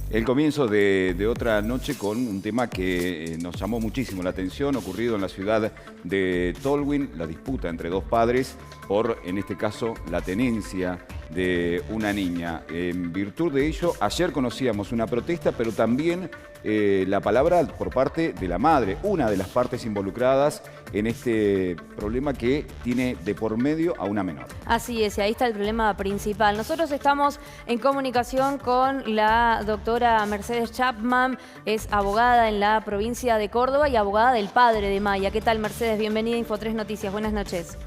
El comienzo de otra noche con un tema que nos llamó muchísimo la atención, ocurrido en la ciudad de Tolwyn, la disputa entre dos padres por, en este caso, la tenencia de una niña. En virtud de ello, ayer conocíamos una protesta, pero también la palabra por parte de la madre, una de las partes involucradas en este problema que tiene de por medio a una menor. Así es, y ahí está el problema principal. Nosotros estamos en comunicación con la doctora Mercedes Chapman, es abogada en la provincia de Córdoba y abogada del padre de Maya. ¿Qué tal, Mercedes? Bienvenida a Info3 Noticias. Buenas noches.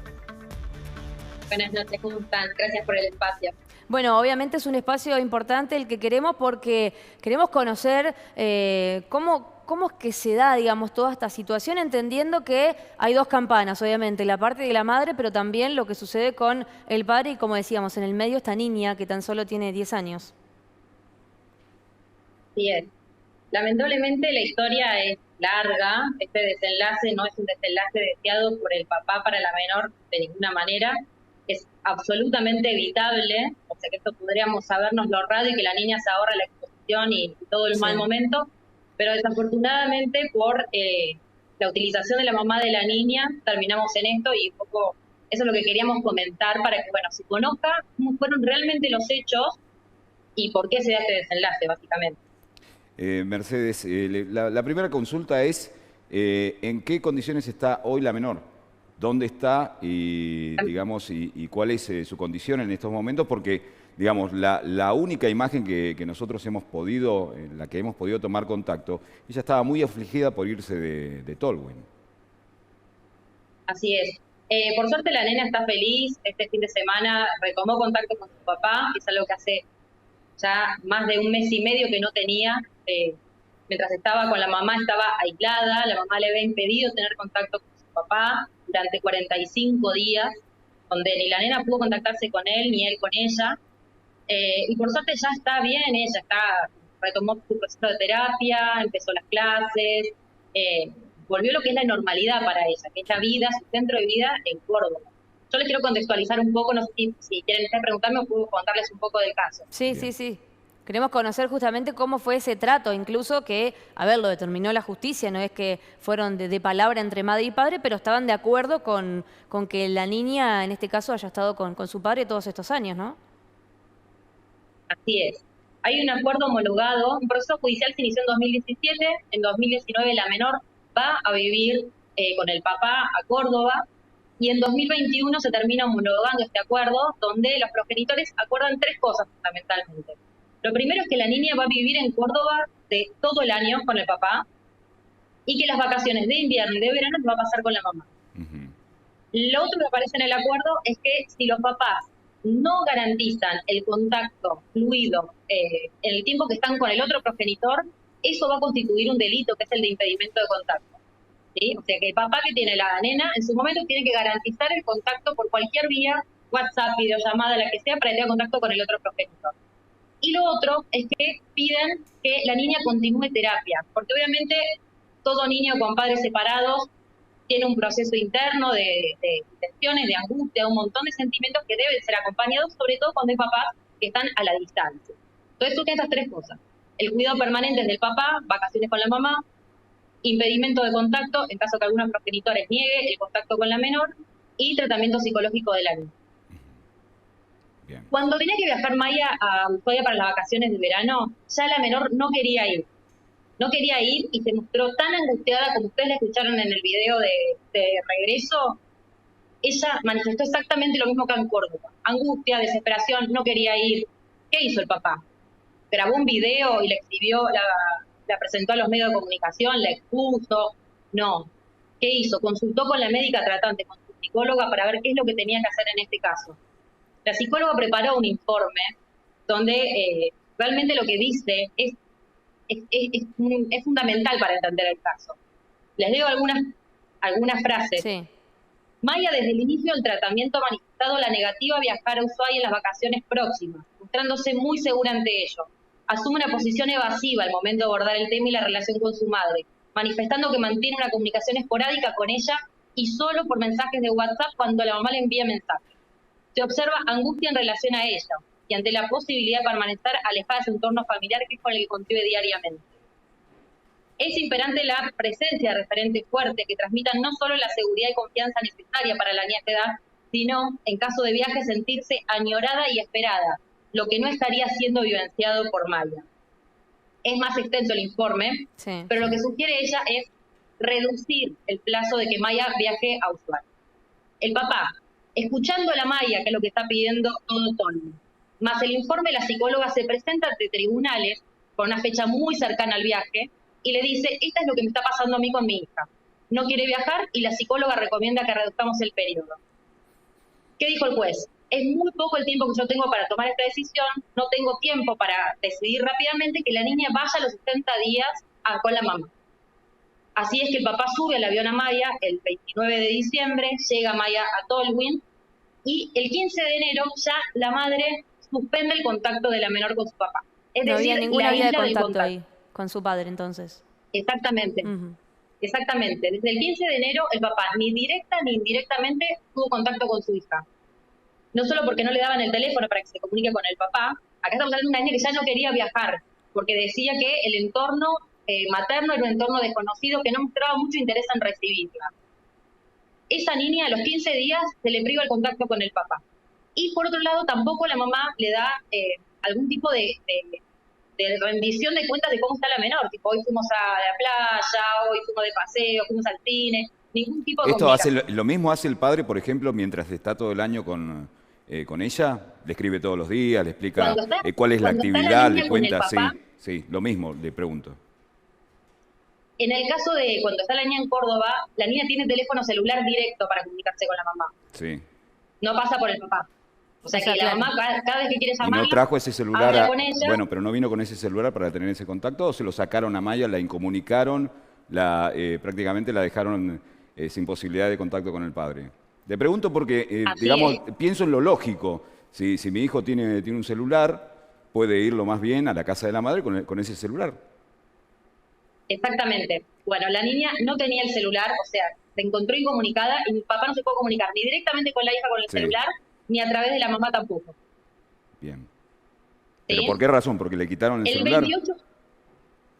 Buenas noches, ¿cómo están? Gracias por el espacio. Bueno, obviamente es un espacio importante el que queremos porque queremos conocer cómo es que se da, digamos, toda esta situación, entendiendo que hay dos campanas, obviamente, la parte de la madre, pero también lo que sucede con el padre y, como decíamos, en el medio esta niña que tan solo tiene 10 años. Así es. Lamentablemente la historia es larga, este desenlace no es un desenlace deseado por el papá para la menor de ninguna manera, es absolutamente evitable, o sea que esto podríamos sabernos lo raro y que la niña se ahorra la exposición y todo el mal momento, pero desafortunadamente por la utilización de la mamá de la niña terminamos en esto y un poco eso es lo que queríamos comentar para que, bueno, se conozca cómo fueron realmente los hechos y por qué se da este desenlace, básicamente. Mercedes, la primera consulta es ¿en qué condiciones está hoy la menor? ¿Dónde está y, digamos, y cuál es su condición en estos momentos? Porque, digamos, la única imagen que nosotros hemos podido, en la que hemos podido tomar contacto, ella estaba muy afligida por irse de Tolwyn. Así es. Por suerte la nena está feliz. Este fin de semana retomó contacto con su papá, que es algo que hace ya más de un mes y medio que no tenía. Mientras estaba con la mamá estaba aislada, la mamá le había impedido tener contacto con su papá durante 45 días, donde ni la nena pudo contactarse con él, ni él con ella. Y por suerte ya está bien, ella retomó su proceso de terapia, empezó las clases, volvió lo que es la normalidad para ella, que es la vida, su centro de vida en Córdoba. Yo les quiero contextualizar un poco, no sé si quieren preguntarme o puedo contarles un poco del caso. Sí, sí, sí. Queremos conocer justamente cómo fue ese trato, incluso que, a ver, lo determinó la justicia, no es que fueron de palabra entre madre y padre, pero estaban de acuerdo con que la niña, en este caso, haya estado con su padre todos estos años, ¿no? Así es. Hay un acuerdo homologado, un proceso judicial se inició en 2017, en 2019 la menor va a vivir con el papá a Córdoba, y en 2021 se termina homologando este acuerdo, donde los progenitores acuerdan tres cosas fundamentalmente. Lo primero es que la niña va a vivir en Córdoba de todo el año con el papá y que las vacaciones de invierno y de verano va a pasar con la mamá. Lo otro que aparece en el acuerdo es que si los papás no garantizan el contacto fluido en el tiempo que están con el otro progenitor, eso va a constituir un delito, que es el de impedimento de contacto. ¿Sí? O sea que el papá que tiene la nena en su momento tiene que garantizar el contacto por cualquier vía, WhatsApp, videollamada, la que sea, para tener contacto con el otro progenitor. Y lo otro es que piden que la niña continúe terapia, porque obviamente todo niño con padres separados tiene un proceso interno de tensiones, de angustia, un montón de sentimientos que deben ser acompañados, sobre todo cuando hay papás que están a la distancia. Entonces surgen estas tres cosas: el cuidado permanente del papá, vacaciones con la mamá, impedimento de contacto, en caso que algunos progenitores niegue el contacto con la menor, y tratamiento psicológico de la niña. Bien. Cuando tenía que viajar Maya a Ushuaia para las vacaciones de verano, ya la menor no quería ir. No quería ir y se mostró tan angustiada, como ustedes la escucharon en el video de regreso. Ella manifestó exactamente lo mismo que en Córdoba. Angustia, desesperación, no quería ir. ¿Qué hizo el papá? Grabó un video y le exhibió, la presentó a los medios de comunicación, la expuso. No. ¿Qué hizo? Consultó con la médica tratante, con su psicóloga, para ver qué es lo que tenía que hacer en este caso. La psicóloga preparó un informe donde realmente lo que dice es fundamental para entender el caso. Les leo algunas frases. Sí. Maya desde el inicio del tratamiento ha manifestado la negativa a viajar a Ushuaia en las vacaciones próximas, mostrándose muy segura ante ello. Asume una posición evasiva al momento de abordar el tema y la relación con su madre, manifestando que mantiene una comunicación esporádica con ella y solo por mensajes de WhatsApp cuando la mamá le envía mensajes. Se observa angustia en relación a ella y ante la posibilidad de permanecer alejada de su entorno familiar, que es con el que convive diariamente. Es imperante la presencia de referentes fuertes que transmitan no solo la seguridad y confianza necesaria para la niña de edad, sino, en caso de viaje, sentirse añorada y esperada, lo que no estaría siendo vivenciado por Maya. Es más extenso el informe, Sí. pero lo que sugiere ella es reducir el plazo de que Maya viaje a Ushuaia. El papá, escuchando a la Maya, que es lo que está pidiendo todo Tolwyn, más el informe, la psicóloga se presenta ante tribunales con una fecha muy cercana al viaje y le dice, esta es lo que me está pasando a mí con mi hija. No quiere viajar y la psicóloga recomienda que reduzcamos el periodo. ¿Qué dijo el juez? Es muy poco el tiempo que yo tengo para tomar esta decisión, no tengo tiempo para decidir rápidamente que la niña vaya a los 70 días con la mamá. Así es que el papá sube al avión a Maya el 29 de diciembre, llega Maya a Tolwyn y el 15 de enero ya la madre suspende el contacto de la menor con su papá. Es No decir, había ninguna la vía de isla del contacto ahí con su padre, entonces. Exactamente. Ujú. Exactamente. Desde el 15 de enero el papá ni directa ni indirectamente tuvo contacto con su hija. No solo porque no le daban el teléfono para que se comunique con el papá, acá estamos hablando de una niña que ya no quería viajar, porque decía que el entorno materno era un entorno desconocido que no mostraba mucho interés en recibirla. Esa niña a los 15 días se le priva el contacto con el papá. Y por otro lado, tampoco la mamá le da algún tipo de rendición de cuentas de cómo está la menor. Tipo, hoy fuimos a la playa, hoy fuimos de paseo, fuimos al cine, ningún tipo de Esto hace comunicación. lo mismo hace el padre, por ejemplo, mientras está todo el año con ella, le escribe todos los días, le explica cuál es la Cuando está la actividad, niña le con el cuenta, sí, papá, sí, lo mismo, le pregunto. en el caso de cuando está la niña en Córdoba, la niña tiene teléfono celular directo para comunicarse con la mamá. Sí. No pasa por el papá. O sea, que la claro. mamá cada vez que quiere Y llamarla, no trajo ese celular, habla con ella. bueno, pero no vino con ese celular para tener ese contacto, o se lo sacaron a Maya, la incomunicaron, prácticamente la dejaron sin posibilidad de contacto con el padre. Le pregunto porque, Así digamos, es. pienso en lo lógico. Si mi hijo tiene un celular, puede ir lo más bien a la casa de la madre con ese celular. Exactamente. Bueno, la niña no tenía el celular, o sea, se encontró incomunicada y mi papá no se puede comunicar ni directamente con la hija con el Sí. celular, ni a través de la mamá tampoco. Bien. ¿Pero ¿Sí? por qué razón? ¿Porque le quitaron el El celular? 28,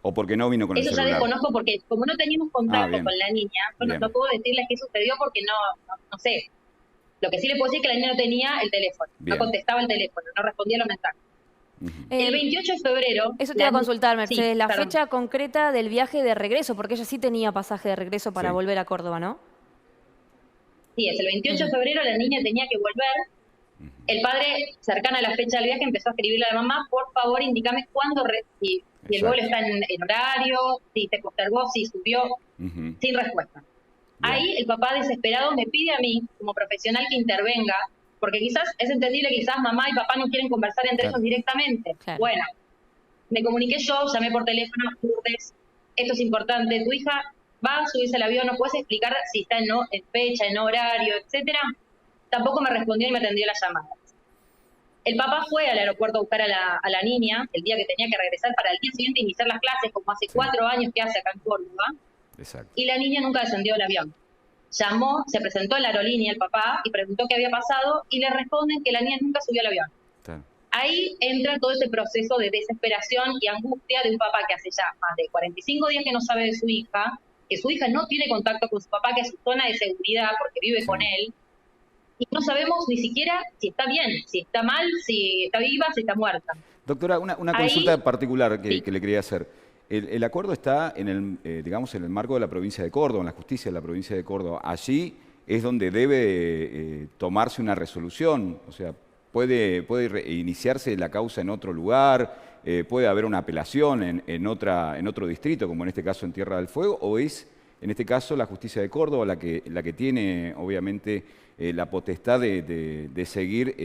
¿O porque no vino con el eso ya celular? desconozco porque como no teníamos contacto bien. con la niña, yo Bien. no puedo decirles qué sucedió porque no sé. Lo que sí le puedo decir es que la niña no tenía el teléfono, Bien. no contestaba el teléfono, no respondía los mensajes. Ujú. El 28 de febrero... Eso te iba a consultar, Mercedes, Sí, la perdón. fecha concreta del viaje de regreso, porque ella sí tenía pasaje de regreso para Sí. volver a Córdoba, ¿no? Sí, es el 28 de febrero, la niña tenía que volver. El padre, cercana a la fecha del viaje, empezó a escribirle a la mamá, por favor, indícame cuándo, si el Exacto. vuelo está en horario, si se postergó, si subió, Ujú. sin respuesta. Bien. Ahí el papá desesperado me pide a mí, como profesional, que intervenga, porque quizás es entendible, quizás mamá y papá no quieren conversar entre Claro. ellos directamente. Claro. Bueno, me comuniqué yo, llamé por teléfono, Lourdes, esto es importante, tu hija va a subirse al avión, ¿no puedes explicar si está en fecha, en horario, etcétera? Tampoco me respondió y me atendió las llamadas. El papá fue al aeropuerto a buscar a la niña el día que tenía que regresar para el día siguiente iniciar las clases, como hace 4 años que hace acá en Córdoba, Exacto. y la niña nunca descendió del avión. Llamó, se presentó en la aerolínea el papá y preguntó qué había pasado y le responden que la niña nunca subió al avión. Claro. Ahí entra todo ese proceso de desesperación y angustia de un papá que hace ya más de 45 días que no sabe de su hija, que su hija no tiene contacto con su papá, que es su zona de seguridad porque vive Sí. con él, y no sabemos ni siquiera si está bien, si está mal, si está viva, si está muerta. Doctora, una Ahí- consulta particular Sí. que le quería hacer. El acuerdo está en digamos, en el marco de la provincia de Córdoba, en la justicia de la provincia de Córdoba. Allí es donde debe tomarse una resolución. O sea, puede iniciarse la causa en otro lugar, puede haber una apelación en otro distrito, como en este caso en Tierra del Fuego, o es, en este caso, la justicia de Córdoba la que tiene, obviamente, la potestad de seguir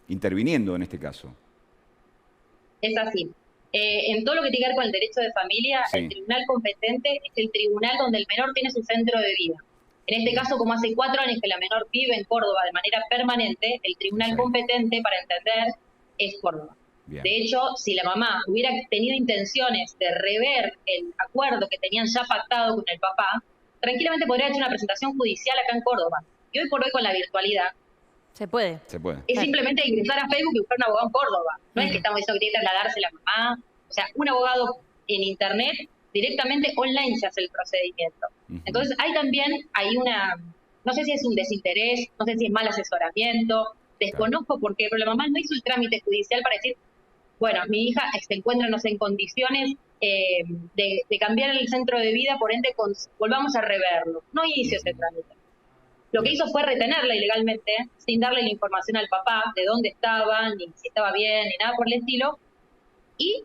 interviniendo en este caso. Es así. En todo lo que tiene que ver con el derecho de familia, Sí. el tribunal competente es el tribunal donde el menor tiene su centro de vida. En este caso, como hace 4 años que la menor vive en Córdoba de manera permanente, el tribunal Sí. competente para entender es Córdoba. Bien. De hecho, si la mamá hubiera tenido intenciones de rever el acuerdo que tenían ya pactado con el papá, tranquilamente podría haber hecho una presentación judicial acá en Córdoba. Y hoy por hoy con la virtualidad, Se puede. Se puede. Es simplemente ingresar a Facebook y buscar un abogado en Córdoba. No es que estamos diciendo que tiene que trasladarse la mamá. O sea, un abogado en internet, directamente online se hace el procedimiento. Entonces, hay una, no sé si es un desinterés, no sé si es mal asesoramiento, desconozco por qué, pero la mamá no hizo el trámite judicial para decir, bueno, mi hija se encuentra, no sé, en condiciones de cambiar el centro de vida, por ende, volvamos a reverlo. No hizo ese trámite. Lo que hizo fue retenerla ilegalmente, sin darle la información al papá de dónde estaba, ni si estaba bien, ni nada por el estilo, y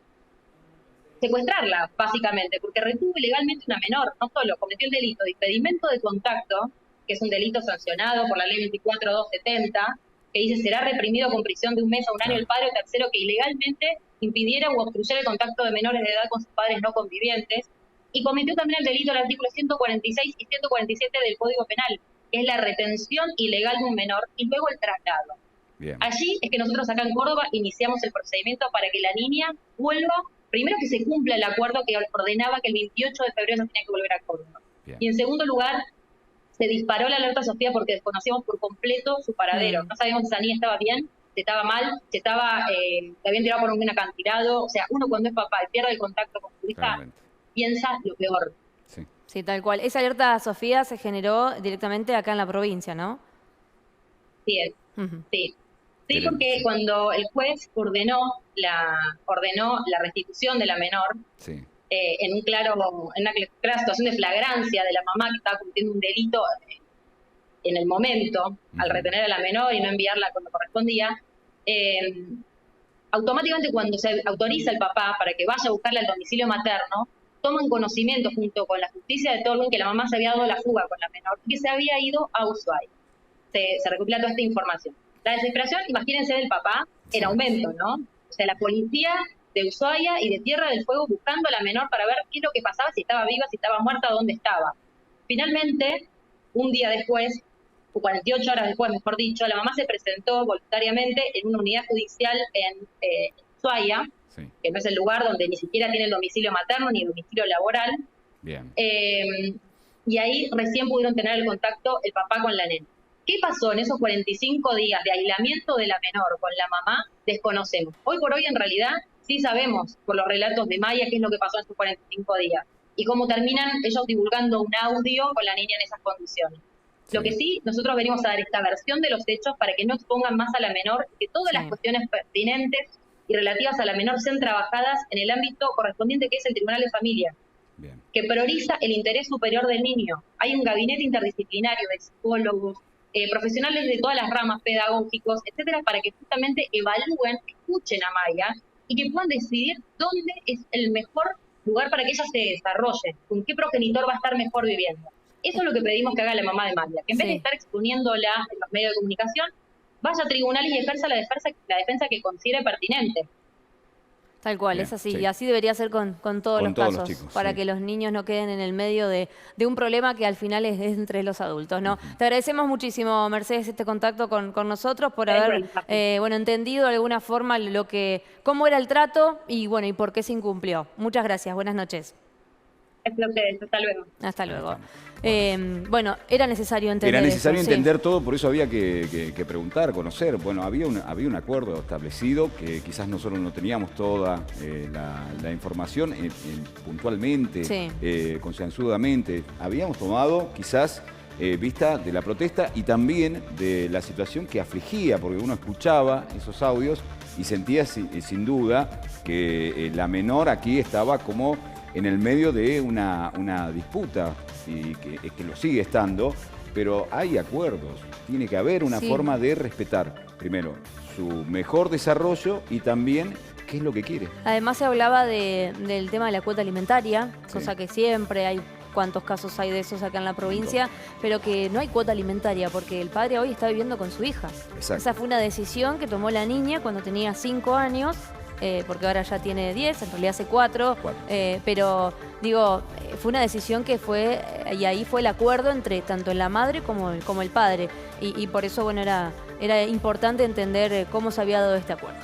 secuestrarla, básicamente, porque retuvo ilegalmente una menor. No solo cometió el delito de impedimento de contacto, que es un delito sancionado por la ley 24270, que dice será reprimido con prisión de 1 mes a 1 año el padre o tercero que ilegalmente impidiera u obstruyera el contacto de menores de edad con sus padres no convivientes, y cometió también el delito del artículo 146 y 147 del Código Penal, que es la retención ilegal de un menor y luego el traslado. Bien. Allí es que nosotros acá en Córdoba iniciamos el procedimiento para que la niña vuelva, primero que se cumpla el acuerdo que ordenaba que el 28 de febrero se tenía que volver a Córdoba. Bien. Y en segundo lugar, se disparó la alerta Sofía porque desconocíamos por completo su paradero. No sabíamos si esa niña estaba bien, si estaba mal, si estaba, la habían tirado por un acantilado. O sea, uno cuando es papá y pierde el contacto con su hija, Claramente. piensa lo peor. Sí. Sí, tal cual. Esa alerta, Sofía, se generó directamente acá en la provincia, ¿no? Sí, Ujú. sí. Sí, Excelente. porque cuando el juez ordenó la restitución de la menor, Sí. en una clara situación de flagrancia de la mamá que estaba cometiendo un delito en el momento, al retener a la menor y no enviarla cuando correspondía, automáticamente cuando se autoriza al papá para que vaya a buscarla al domicilio materno, toman conocimiento junto con la justicia de Tolwyn que la mamá se había dado la fuga con la menor y que se había ido a Ushuaia. Se recopila toda esta información. La desesperación, imagínense, del papá en aumento, ¿no? O sea, la policía de Ushuaia y de Tierra del Fuego buscando a la menor para ver qué es lo que pasaba, si estaba viva, si estaba muerta, dónde estaba. Finalmente, un día después, o 48 horas después, mejor dicho, la mamá se presentó voluntariamente en una unidad judicial en Ushuaia, Sí. que no es el lugar donde ni siquiera tiene el domicilio materno ni el domicilio laboral, Bien. y ahí recién pudieron tener el contacto el papá con la nena. ¿Qué pasó en esos 45 días de aislamiento de la menor con la mamá? Desconocemos. Hoy por hoy, en realidad, sí sabemos por los relatos de Maya qué es lo que pasó en esos 45 días y cómo terminan ellos divulgando un audio con la niña en esas condiciones. Sí. Lo que sí, nosotros venimos a dar esta versión de los hechos para que no expongan más a la menor y que todas las cuestiones pertinentes y relativas a la menor sean trabajadas en el ámbito correspondiente, que es el Tribunal de Familia, Bien. que prioriza el interés superior del niño. Hay un gabinete interdisciplinario de psicólogos, profesionales de todas las ramas, pedagógicos, etcétera, para que justamente evalúen, escuchen a Maya y que puedan decidir dónde es el mejor lugar para que ella se desarrolle, con qué progenitor va a estar mejor viviendo. Eso es lo que pedimos que haga la mamá de Maya, que en vez de estar exponiéndola en los medios de comunicación, vaya a tribunales y ejerza la defensa que considere pertinente. Tal cual, Bien, es así. sí. Y así debería ser con todos los todos los casos, chicos, para sí. que los niños no queden en el medio de un problema que al final es entre los adultos, ¿no? Te agradecemos muchísimo, Mercedes, este contacto con nosotros por haber entendido de alguna forma cómo era el trato y bueno, y por qué se incumplió. Muchas gracias, buenas noches. Es lo que es. Hasta luego. Hasta luego. Bueno, era necesario entender Era necesario eso, entender todo, por eso había que preguntar, conocer. Bueno, había un acuerdo establecido que quizás nosotros no teníamos toda la información puntualmente, concienzudamente. Habíamos tomado quizás vista de la protesta y también de la situación que afligía, porque uno escuchaba esos audios y sentía sin duda que la menor aquí estaba como en el medio de una disputa y que lo sigue estando, pero hay acuerdos. Tiene que haber una forma de respetar, primero, su mejor desarrollo y también qué es lo que quiere. Además se hablaba del tema de la cuota alimentaria, cosa que siempre hay, cuántos casos hay de esos acá en la provincia, pero que no hay cuota alimentaria porque el padre hoy está viviendo con su hija. Exacto. Esa fue una decisión que tomó la niña cuando tenía 5 años, porque ahora ya tiene 10, en realidad hace 4, pero digo, fue una decisión que fue, y ahí fue el acuerdo entre tanto la madre como el padre, y por eso, bueno, era importante entender cómo se había dado este acuerdo.